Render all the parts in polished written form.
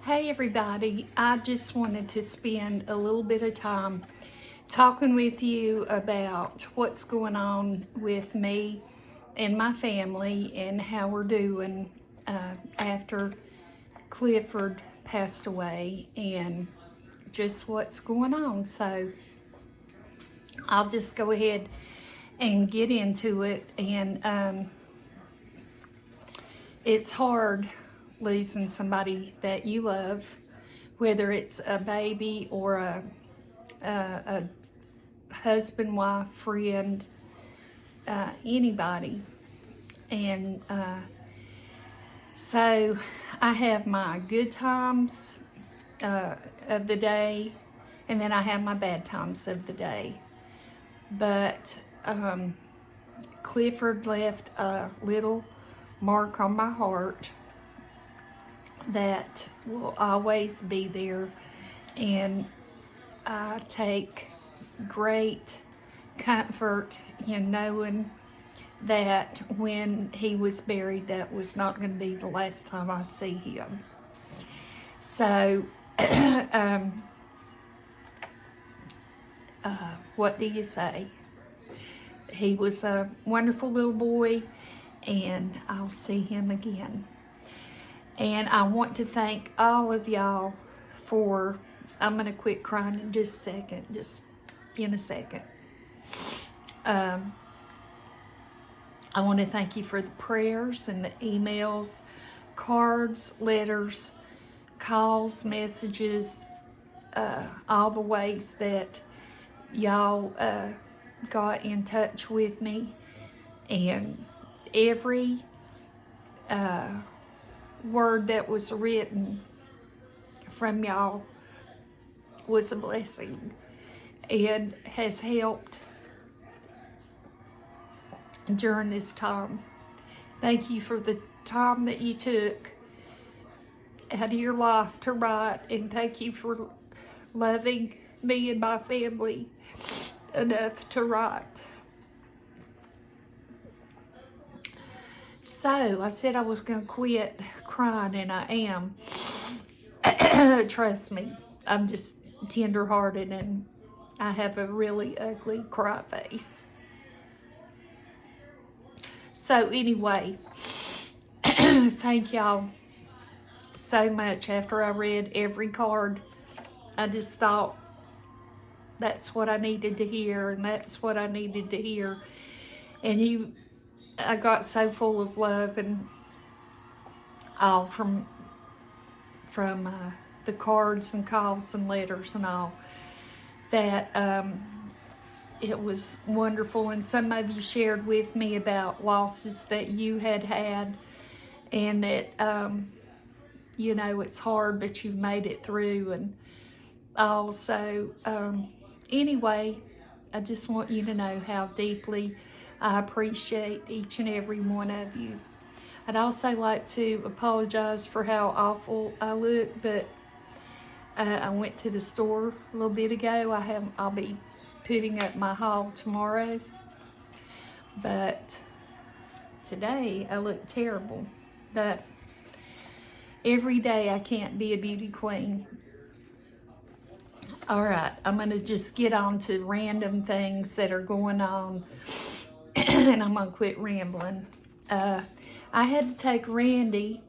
Hey everybody, I just wanted to spend a little bit of time talking with you about what's going on with me and my family and how we're doing after Clifford passed away and just what's going on. So I'll just go ahead and get into it. And it's hard losing somebody that you love, whether it's a baby or a husband, wife, friend, anybody. And so I have my good times of the day, and then I have my bad times of the day. But Clifford left a little mark on my heart that will always be there, and I take great comfort in knowing that when he was buried, that was not going to be the last time I see him. So what do you say? He was a wonderful little boy, and I'll see him again. And I want to thank all of y'all for, I'm going to quit crying in just a second, just in a second. I want to thank you for the prayers and the emails, cards, letters, calls, messages, all the ways that y'all got in touch with me. And every word that was written from y'all was a blessing and has helped during this time. Thank you for the time that you took out of your life to write, and thank you for loving me and my family enough to write. So I said I was going to quit crying, and I am. Trust me, I'm just tender-hearted, and I have a really ugly cry face. So anyway, thank y'all so much. After I read every card, I just thought that's what I needed to hear, and that's what I needed to hear. And I got so full of love and all from the cards and calls and letters and all, that it was wonderful. And some of you shared with me about losses that you had, and that you know, it's hard, but you've made it through. And also anyway, I just want you to know how deeply I appreciate each and every one of you. I'd also like to apologize for how awful I look, but I went to the store a little bit ago. I'll be putting up my haul tomorrow, but today I look terrible. But every day I can't be a beauty queen. All right, I'm going to just get on to random things that are going on, and I'm going to quit rambling. I had to take Randy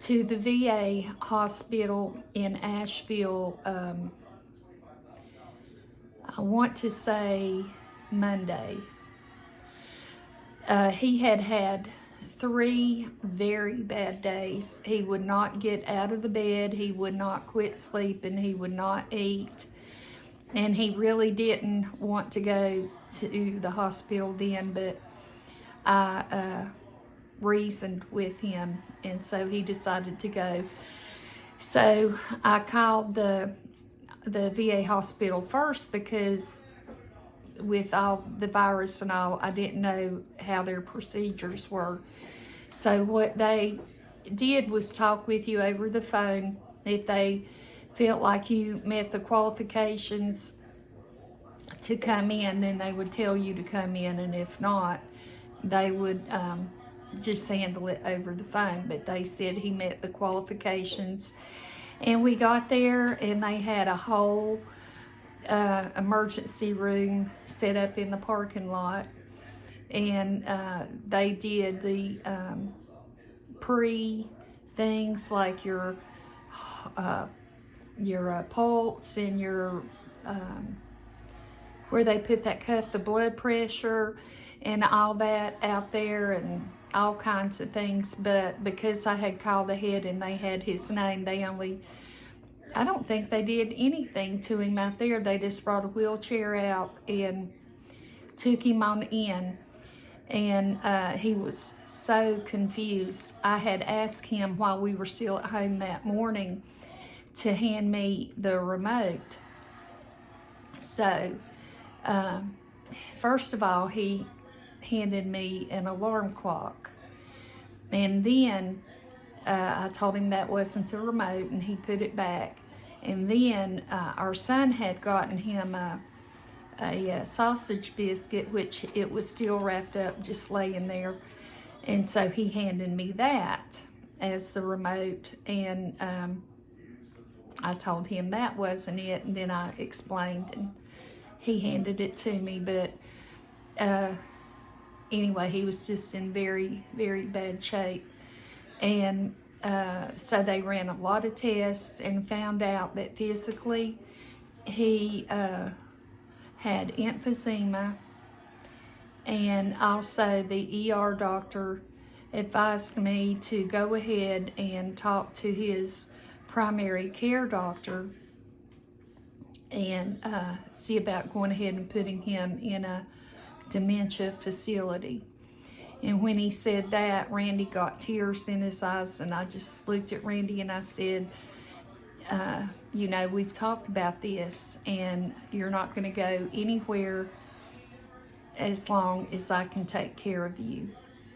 to the VA hospital in Asheville, I want to say Monday. He had 3 very bad days. He would not get out of the bed. He would not quit sleeping. He would not eat. And he really didn't want to go to the hospital then, but I reasoned with him, and so he decided to go. So I called the VA hospital first, because with all the virus and all, I didn't know how their procedures were. So what they did was talk with you over the phone. If they felt like you met the qualifications to come in, then they would tell you to come in, and if not, they would just handle it over the phone. But they said he met the qualifications, And we got there, and they had a whole emergency room set up in the parking lot. And they did the pre-things like your pulse and your where they put that cuff, the blood pressure and all that out there, and all kinds of things. But because I had called ahead and they had his name, I don't think they did anything to him out there. They just brought a wheelchair out and took him on in. And he was so confused. I had asked him while we were still at home that morning to hand me the remote. So, first of all, he handed me an alarm clock. And then I told him that wasn't the remote, and he put it back. And then our son had gotten him a sausage biscuit, which it was still wrapped up, just laying there. And so he handed me that as the remote. And I told him that wasn't it. And then I explained, and he handed it to me. But anyway, he was just in very, very bad shape. And so they ran a lot of tests and found out that physically he had emphysema, and also the ER doctor advised me to go ahead and talk to his primary care doctor and see about going ahead and putting him in a dementia facility. And when he said that, Randy got tears in his eyes, and I just looked at Randy and I said, you know, we've talked about this, and you're not going to go anywhere as long as I can take care of you.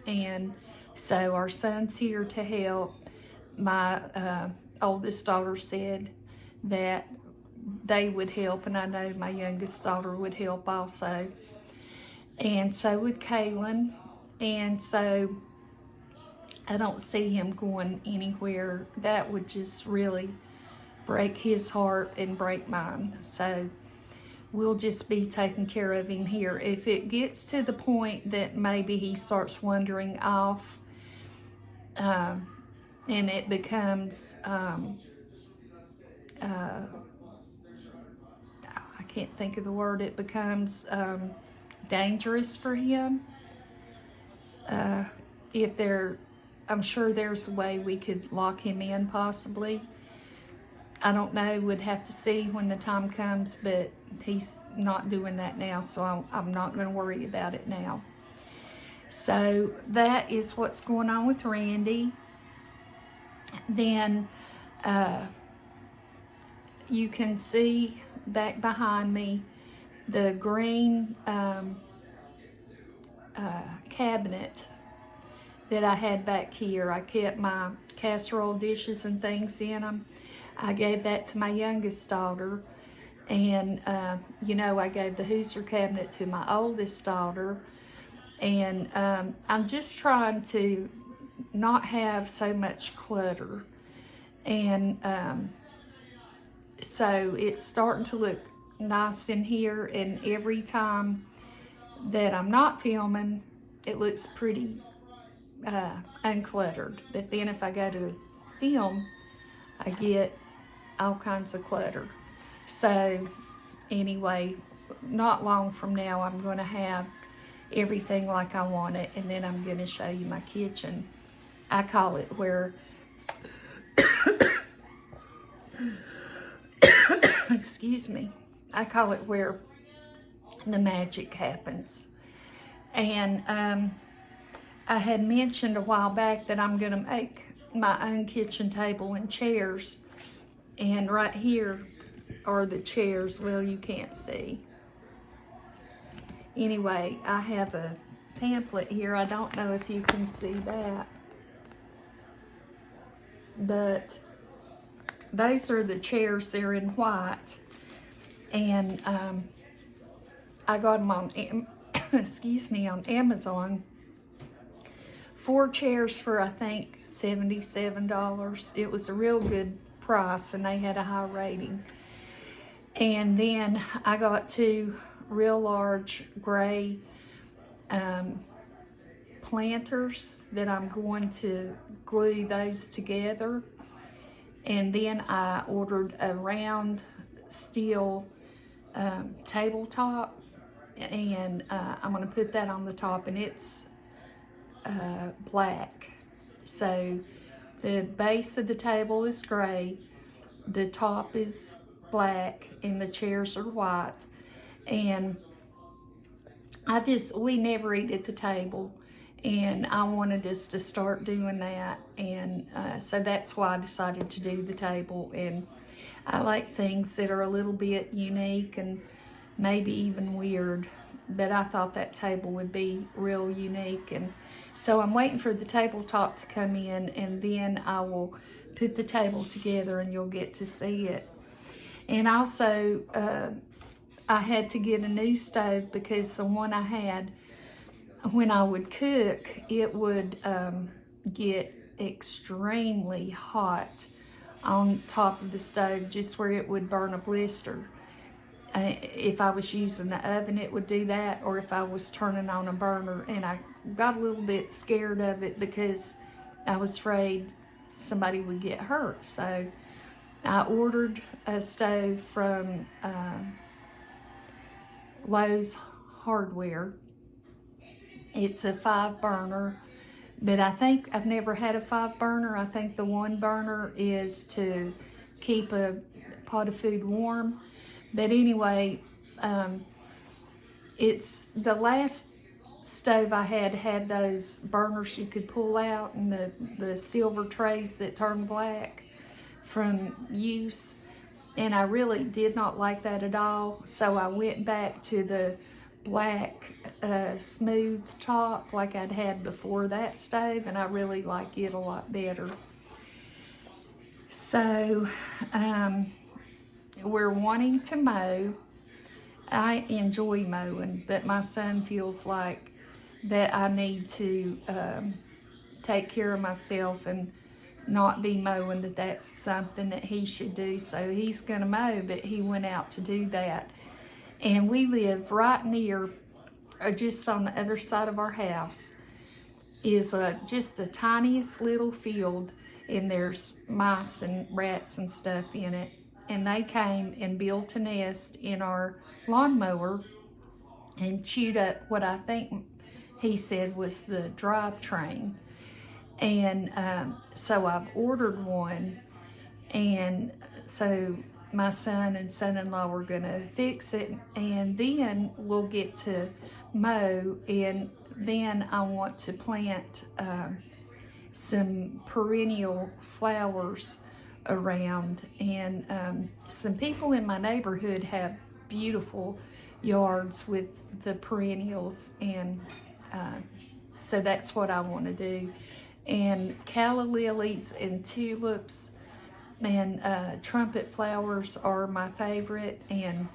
And so our son's here to help. My oldest daughter said that they would help, and I know my youngest daughter would help also. And so would Kaylin. And so I don't see him going anywhere. That would just really break his heart and break mine. So we'll just be taking care of him here. If it gets to the point that maybe he starts wandering off, and it becomes, I can't think of the word, it becomes dangerous for him. I'm sure there's a way we could lock him in possibly. I don't know, would have to see when the time comes, but he's not doing that now, so I'm not going to worry about it now. So that is what's going on with Randy. Then you can see back behind me the green cabinet that I had back here. I kept my casserole dishes and things in them. I gave that to my youngest daughter, and you know, I gave the Hoosier cabinet to my oldest daughter. And I'm just trying to not have so much clutter, and so it's starting to look nice in here. And every time that I'm not filming, it looks pretty uncluttered. But then if I go to film, I get all kinds of clutter. So anyway, not long from now, I'm going to have everything like I want it, and then I'm going to show you my kitchen. I call it where excuse me, I call it where the magic happens. And I had mentioned a while back that I'm going to make my own kitchen table and chairs, and right here are the chairs. Well, you can't see. Anyway, I have a pamphlet here. I don't know if you can see that, but those are the chairs. They're in white, and I got them on excuse me, on Amazon. 4 chairs for I think $77. It was a real good price, and they had a high rating. And then I got 2 real large gray planters that I'm going to glue those together. And then I ordered a round steel tabletop, and I'm going to put that on the top, and it's black. So the base of the table is gray, the top is black, and the chairs are white. And we never eat at the table, and I wanted us to start doing that, and so that's why I decided to do the table. And I like things that are a little bit unique and maybe even weird, but I thought that table would be real unique. And so I'm waiting for the tabletop to come in, and then I will put the table together and you'll get to see it. And also I had to get a new stove because the one I had, when I would cook, it would get extremely hot on top of the stove, just where it would burn a blister. If I was using the oven, it would do that, or if I was turning on a burner. And I got a little bit scared of it because I was afraid somebody would get hurt. So I ordered a stove from Lowe's Hardware. It's a 5-burner, but I think I've never had a 5-burner. I think the 1 burner is to keep a pot of food warm. But anyway, it's the last stove I had those burners you could pull out, and the silver trays that turn black from use. And I really did not like that at all. So I went back to the black smooth top like I'd had before that stove, and I really like it a lot better. So we're wanting to mow. I enjoy mowing, but my son feels like that I need to take care of myself and not be mowing, that's something that he should do. So he's gonna mow, but he went out to do that. And we live right near, just on the other side of our house, is just the tiniest little field, and there's mice and rats and stuff in it. And they came and built a nest in our lawnmower and chewed up what I think he said was the drivetrain. And so I've ordered one, and so my son and son-in-law were gonna fix it, and then we'll get to mow. And then I want to plant some perennial flowers around. And some people in my neighborhood have beautiful yards with the perennials, and so that's what I want to do. And calla lilies and tulips and trumpet flowers are my favorite, and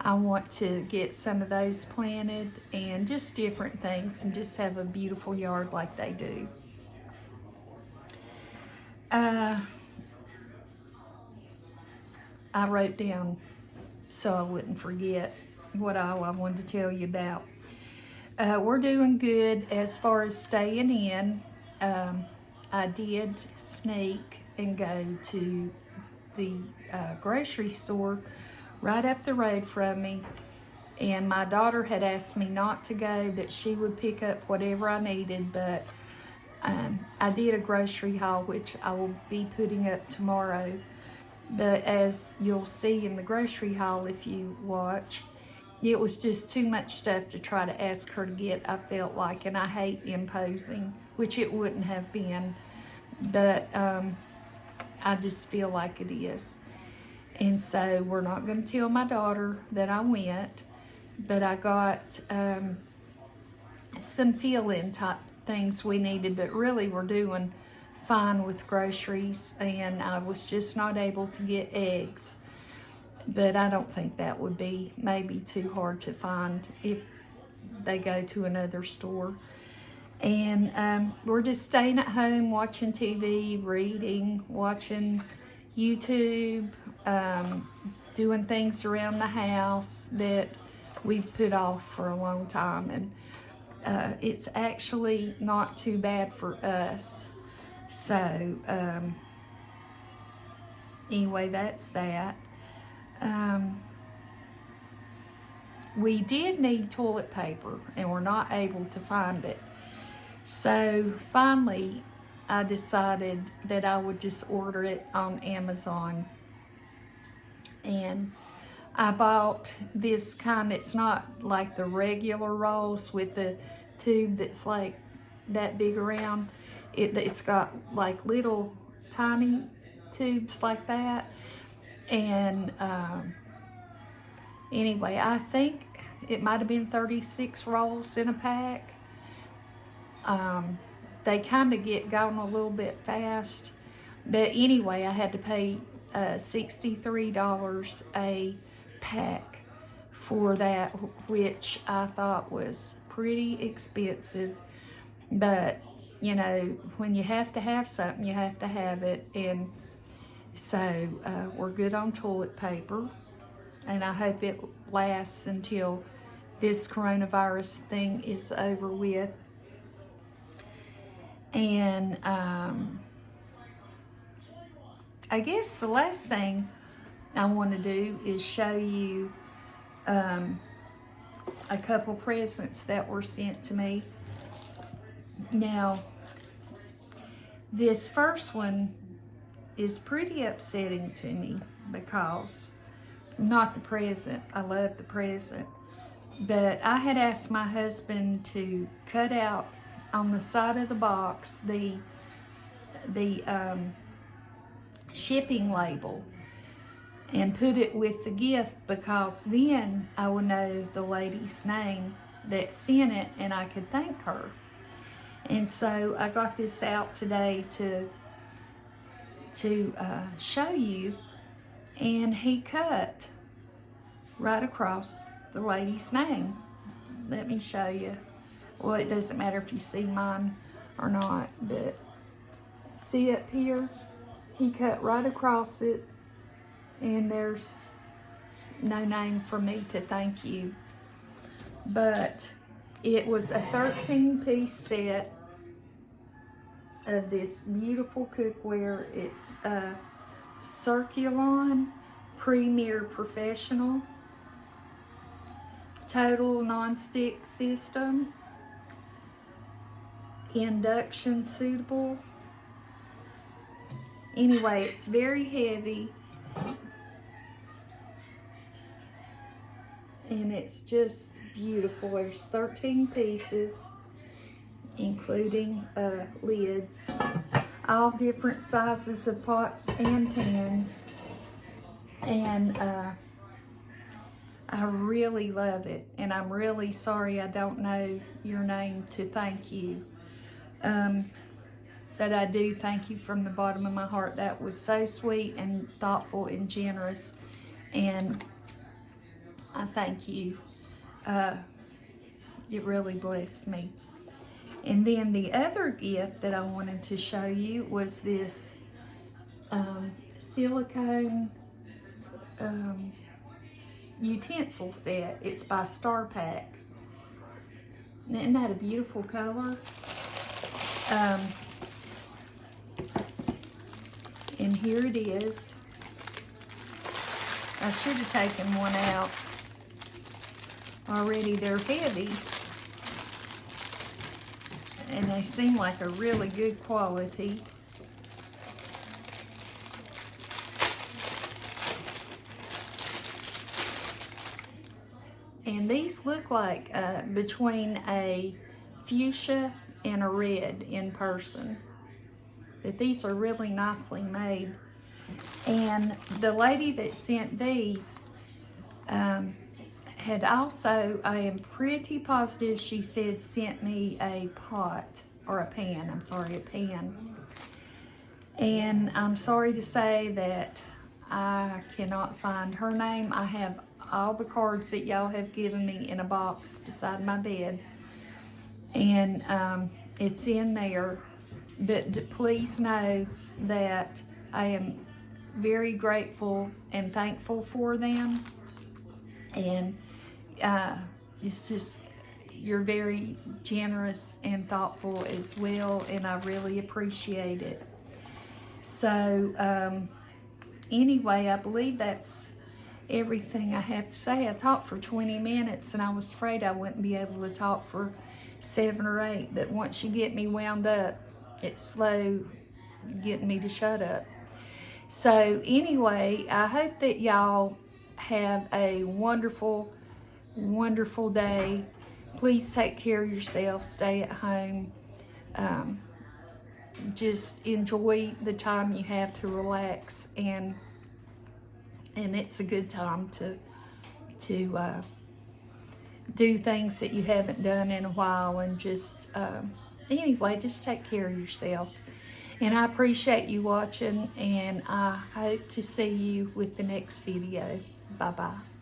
I want to get some of those planted, and just different things, and just have a beautiful yard like they do. I wrote down so I wouldn't forget what all I wanted to tell you about. We're doing good as far as staying in. I did sneak and go to the grocery store right up the road from me, and my daughter had asked me not to go, that she would pick up whatever I needed. But I did a grocery haul, which I will be putting up tomorrow. But as you'll see in the grocery haul, if you watch, it was just too much stuff to try to ask her to get, I felt like, and I hate imposing, which it wouldn't have been, but I just feel like it is. And so we're not going to tell my daughter that I went, but I got some fill-in type things we needed, but really we're doing fine with groceries. And I was just not able to get eggs, but I don't think that would be maybe too hard to find if they go to another store. And we're just staying at home, watching TV, reading, watching YouTube, doing things around the house that we've put off for a long time, and it's actually not too bad for us. So anyway, that's that. We did need toilet paper, and we're not able to find it. So finally, I decided that I would just order it on Amazon. And I bought this kind, it's not like the regular rolls with the tube that's like that big around. It's got like little tiny tubes like that. And anyway, I think it might have been 36 rolls in a pack. They kind of get gone a little bit fast. But anyway, I had to pay $63 a pack for that, which I thought was pretty expensive. But, you know, when you have to have something, you have to have it. And so we're good on toilet paper. And I hope it lasts until this coronavirus thing is over with. And I guess the last thing I want to do is show you a couple presents that were sent to me. Now, this first one is pretty upsetting to me because, not the present, I love the present, but I had asked my husband to cut out on the side of the box the shipping label and put it with the gift, because then I would know the lady's name that sent it and I could thank her. And so I got this out today to show you, and he cut right across the lady's name. Let me show you. Well, it doesn't matter if you see mine or not, but see up here, he cut right across it, and there's no name for me to thank you. But it was a 13-piece set of this beautiful cookware. It's a Silicone Premier Professional Total Non-Stick System, induction suitable. Anyway, it's very heavy, and it's just beautiful. There's 13 pieces, including lids, all different sizes of pots and pans, and I really love it, and I'm really sorry I don't know your name to thank you. But I do thank you from the bottom of my heart. That was so sweet and thoughtful and generous, and I thank you. It really blessed me. And then the other gift that I wanted to show you was this silicone utensil set. It's by Star Pack. Isn't that a beautiful color? And here it is. I should have taken one out already. They're heavy, and they seem like a really good quality. And these look like between a fuchsia and a red in person. But these are really nicely made. And the lady that sent these had also, I am pretty positive she said, sent me a pot, or a pan, I'm sorry, a pan. And I'm sorry to say that I cannot find her name. I have all the cards that y'all have given me in a box beside my bed. And it's in there. But please know that I am very grateful and thankful for them. And it's just, you're very generous and thoughtful as well, and I really appreciate it. So anyway, I believe that's everything I have to say. I talked for 20 minutes and I was afraid I wouldn't be able to talk for 7 or 8, but once you get me wound up, it's slow getting me to shut up. So anyway, I hope that y'all have a wonderful, wonderful day. Please take care of yourself. Stay at home. Just enjoy the time you have to relax, and it's a good time to do things that you haven't done in a while, and just anyway, just take care of yourself. And I appreciate you watching, and I hope to see you with the next video. Bye-bye.